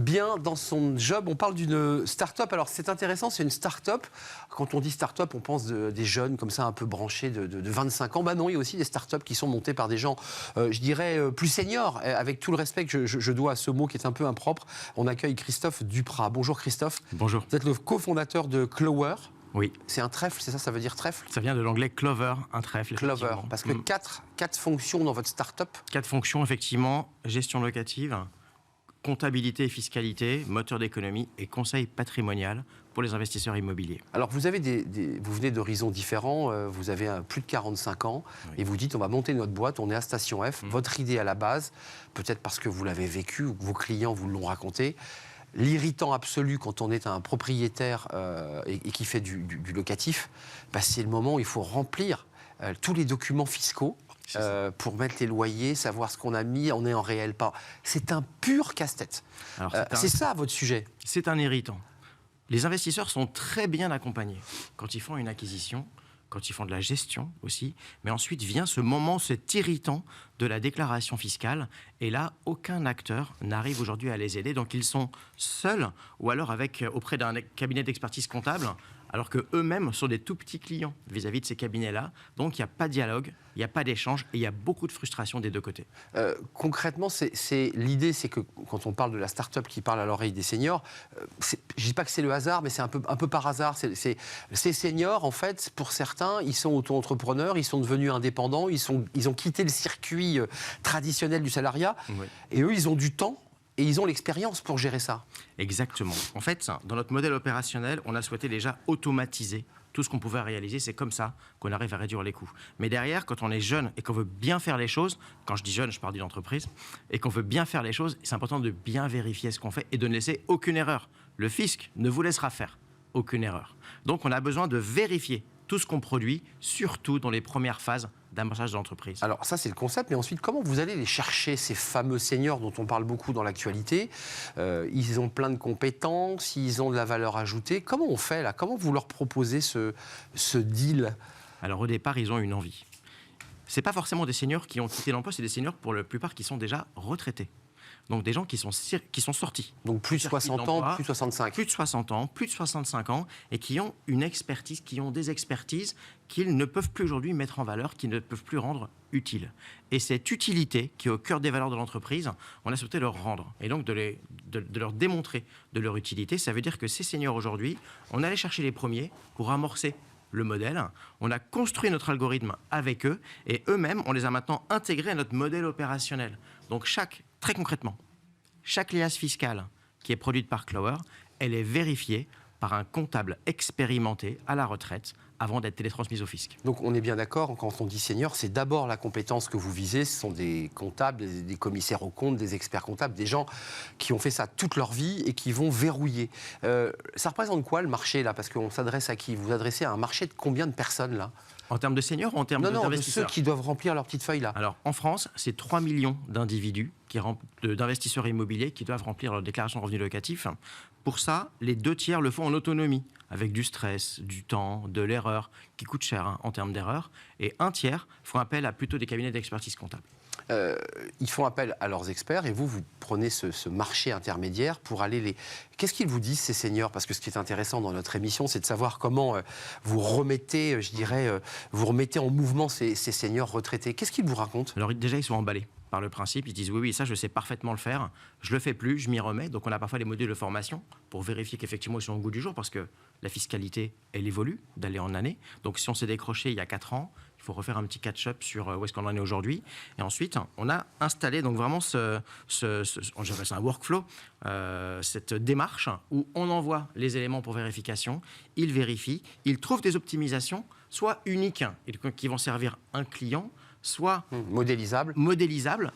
bien dans son job. On parle d'une start-up. Alors, c'est intéressant, c'est une start-up. Quand on dit start-up, on pense des jeunes comme ça, un peu branchés de 25 ans. Bah non, il y a aussi des start-up qui sont montées par des gens, je dirais, plus seniors. Avec tout le respect que je dois à ce mot qui est un peu impropre, on accueille Christophe Duprat. Bonjour Christophe. Bonjour. Vous êtes le cofondateur de Clover. Oui. C'est un trèfle, c'est ça, ça veut dire trèfle? Ça vient de l'anglais clover, un trèfle. Clover, parce que quatre fonctions dans votre start-up. 4 fonctions, effectivement, gestion locative, comptabilité et fiscalité, moteur d'économie et conseil patrimonial pour les investisseurs immobiliers. Alors, vous avez vous venez d'horizons différents, vous avez plus de 45 ans, oui. Et vous dites, on va monter notre boîte, on est à Station F. Votre idée à la base, peut-être parce que vous l'avez vécu ou que vos clients vous l'ont raconté, l'irritant absolu quand on est un propriétaire et qui fait du locatif, bah, c'est le moment où il faut remplir tous les documents fiscaux pour mettre les loyers, savoir ce qu'on a mis, on est en réel pas. C'est un pur casse-tête. C'est ça votre sujet. C'est un irritant. Les investisseurs sont très bien accompagnés quand ils font une acquisition, quand ils font de la gestion aussi, mais ensuite vient ce moment, cet irritant de la déclaration fiscale, et là, aucun acteur n'arrive aujourd'hui à les aider, donc ils sont seuls, ou alors auprès d'un cabinet d'expertise comptable, alors qu'eux-mêmes sont des tout petits clients vis-à-vis de ces cabinets-là, donc il n'y a pas de dialogue, il n'y a pas d'échange, et il y a beaucoup de frustration des deux côtés. Concrètement, l'idée, c'est que quand on parle de la start-up qui parle à l'oreille des seniors, je ne dis pas que c'est le hasard, mais c'est un peu par hasard. Ces seniors, en fait, pour certains, ils sont auto-entrepreneurs, ils sont devenus indépendants, ils ont quitté le circuit traditionnel du salariat, oui. Et eux, ils ont du temps. Et ils ont l'expérience pour gérer ça. Exactement. En fait, dans notre modèle opérationnel, on a souhaité déjà automatiser tout ce qu'on pouvait réaliser. C'est comme ça qu'on arrive à réduire les coûts. Mais derrière, quand on est jeune et qu'on veut bien faire les choses, quand je dis jeune, je parle d'une entreprise, et qu'on veut bien faire les choses, c'est important de bien vérifier ce qu'on fait et de ne laisser aucune erreur. Le fisc ne vous laissera faire aucune erreur. Donc, on a besoin de vérifier tout ce qu'on produit, surtout dans les premières phases d'amorçage de l'entreprise. Alors ça, c'est le concept, mais ensuite, comment vous allez les chercher, ces fameux seniors dont on parle beaucoup dans l'actualité? Ils ont plein de compétences, ils ont de la valeur ajoutée. Comment on fait là? Comment vous leur proposez ce deal? Alors au départ, ils ont une envie. Ce n'est pas forcément des seniors qui ont quitté l'emploi, c'est des seniors pour la plupart qui sont déjà retraités. Donc des gens qui sont sortis. Donc plus de 60 ans, plus de 65. Plus de 60 ans, plus de 65 ans, et qui ont une expertise, qui ont des expertises qu'ils ne peuvent plus aujourd'hui mettre en valeur, qu'ils ne peuvent plus rendre utiles. Et cette utilité, qui est au cœur des valeurs de l'entreprise, on a souhaité leur rendre. Et donc de leur démontrer de leur utilité. Ça veut dire que ces seniors aujourd'hui, on allait chercher les premiers pour amorcer le modèle, on a construit notre algorithme avec eux, et eux-mêmes, on les a maintenant intégrés à notre modèle opérationnel. Donc très concrètement, chaque liasse fiscale qui est produite par Clover, elle est vérifiée par un comptable expérimenté à la retraite avant d'être télétransmise au fisc. Donc on est bien d'accord, quand on dit senior, c'est d'abord la compétence que vous visez, ce sont des comptables, des commissaires aux comptes, des experts comptables, des gens qui ont fait ça toute leur vie et qui vont verrouiller. Ça représente quoi le marché là? Parce qu'on s'adresse à qui? Vous vous adressez à un marché de combien de personnes là? En termes de seniors ou en termes d'investisseurs? Non, de ceux qui doivent remplir leur petite feuille là. Alors en France, c'est 3 millions d'individus, d'investisseurs immobiliers qui doivent remplir leur déclaration de revenus locatifs. Pour ça, les 2/3 le font en autonomie, avec du stress, du temps, de l'erreur, qui coûte cher en termes d'erreur. Et 1/3 font appel à plutôt des cabinets d'expertise comptable. Ils font appel à leurs experts et vous prenez ce marché intermédiaire pour aller les... Qu'est-ce qu'ils vous disent, ces seniors? Parce que ce qui est intéressant dans notre émission, c'est de savoir comment vous remettez, vous remettez en mouvement ces seniors retraités. Qu'est-ce qu'ils vous racontent? Alors déjà, ils sont emballés par le principe. Ils disent oui, ça, je sais parfaitement le faire. Je le fais plus, je m'y remets. Donc on a parfois des modules de formation pour vérifier qu'effectivement, ils sont au goût du jour parce que la fiscalité, elle évolue d'année en année. Donc si on s'est décroché il y a 4 ans, il faut refaire un petit catch-up sur où est-ce qu'on en est aujourd'hui. Et ensuite, on a installé donc vraiment j'appelle ça un workflow, cette démarche où on envoie les éléments pour vérification, ils vérifient, ils trouvent des optimisations, soit uniques, qui vont servir un client, soit modélisables,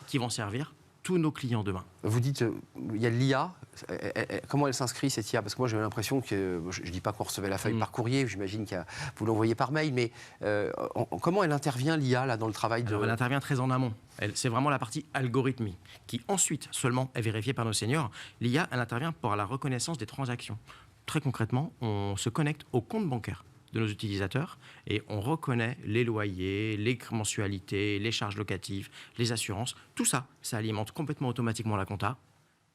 qui vont servir tous nos clients demain. Vous dites, il y a de l'IA. Comment elle s'inscrit, cette IA? Parce que moi, j'avais l'impression que, je ne dis pas qu'on recevait la feuille par courrier, j'imagine que vous l'envoyez par mail, mais comment elle intervient, l'IA, là, dans le travail de... Alors, elle intervient très en amont. C'est vraiment la partie algorithmie, qui ensuite seulement est vérifiée par nos seniors. L'IA, elle intervient pour la reconnaissance des transactions. Très concrètement, on se connecte au compte bancaire de nos utilisateurs et on reconnaît les loyers, les mensualités, les charges locatives, les assurances. Tout ça, ça alimente complètement automatiquement la compta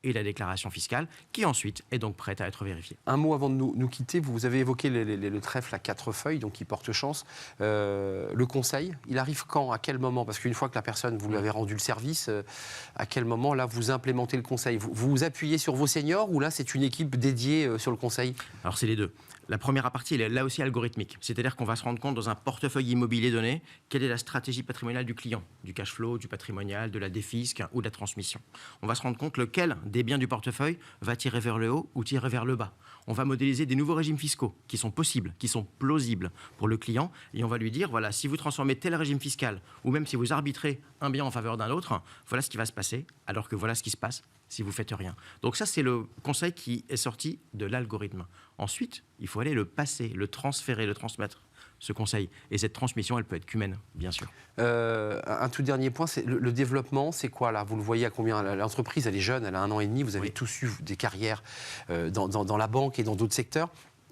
et la déclaration fiscale, qui ensuite est donc prête à être vérifiée. Un mot avant de nous quitter, vous avez évoqué le trèfle à 4 feuilles, donc qui porte chance. Le conseil, il arrive quand, à quel moment? Parce qu'une fois que la personne, vous lui avez rendu le service, à quel moment, là, vous implémentez le conseil? Vous vous appuyez sur vos seniors ou là, c'est une équipe dédiée sur le conseil? Alors, c'est les deux. La première partie, elle est là aussi algorithmique. C'est-à-dire qu'on va se rendre compte dans un portefeuille immobilier donné, quelle est la stratégie patrimoniale du client, du cash flow, du patrimonial, de la défisque ou de la transmission. On va se rendre compte lequel des biens du portefeuille va tirer vers le haut ou tirer vers le bas. On va modéliser des nouveaux régimes fiscaux qui sont possibles, qui sont plausibles pour le client. Et on va lui dire, voilà, si vous transformez tel régime fiscal, ou même si vous arbitrez un bien en faveur d'un autre, voilà ce qui va se passer, alors que voilà ce qui se passe si vous ne faites rien. Donc ça, c'est le conseil qui est sorti de l'algorithme. Ensuite, il faut aller le passer, le transférer, le transmettre, ce conseil. Et cette transmission, elle peut être qu'humaine, bien sûr. Un tout dernier point, c'est le développement, c'est quoi là? Vous le voyez à combien? L'entreprise, elle est jeune, elle a 1 an et demi, vous avez tous eu des carrières dans la banque et dans d'autres secteurs.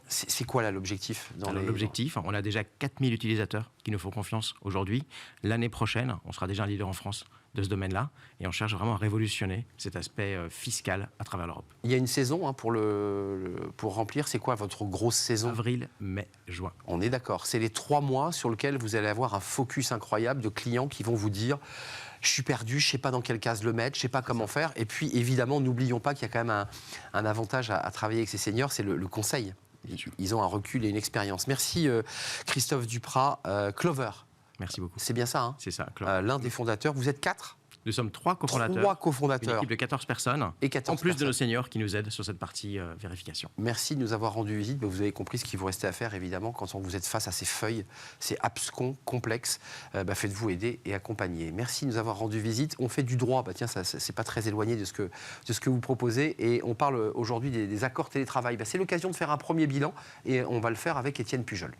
C'est quoi là l'objectif? L'objectif, on a déjà 4000 utilisateurs qui nous font confiance aujourd'hui. L'année prochaine, on sera déjà un leader en France de ce domaine-là et on cherche vraiment à révolutionner cet aspect fiscal à travers l'Europe. Il y a une saison pour remplir. C'est quoi votre grosse saison? Avril, mai, juin. On est d'accord. C'est les 3 mois sur lesquels vous allez avoir un focus incroyable de clients qui vont vous dire je suis perdu, je ne sais pas dans quelle case le mettre, je ne sais pas comment faire. Et puis évidemment, n'oublions pas qu'il y a quand même un avantage à travailler avec ces seniors, c'est le conseil. Ils ont un recul et une expérience. Merci Christophe Duprat. Clover. Merci beaucoup. C'est bien ça, hein? C'est ça, l'un des fondateurs. Vous êtes 4? Nous sommes 3 cofondateurs. 3 cofondateurs. Une équipe de 14 personnes. Et 14 en plus personnes. de nos seniors qui nous aident sur cette partie vérification. Merci de nous avoir rendu visite. Vous avez compris ce qu'il vous restait à faire, évidemment, quand vous êtes face à ces feuilles, ces abscons complexes. Faites-vous aider et accompagner. Merci de nous avoir rendu visite. On fait du droit. Tiens, ça, c'est pas très éloigné de ce que vous proposez. Et on parle aujourd'hui des accords télétravail. C'est l'occasion de faire un premier bilan et on va le faire avec Étienne Pujol.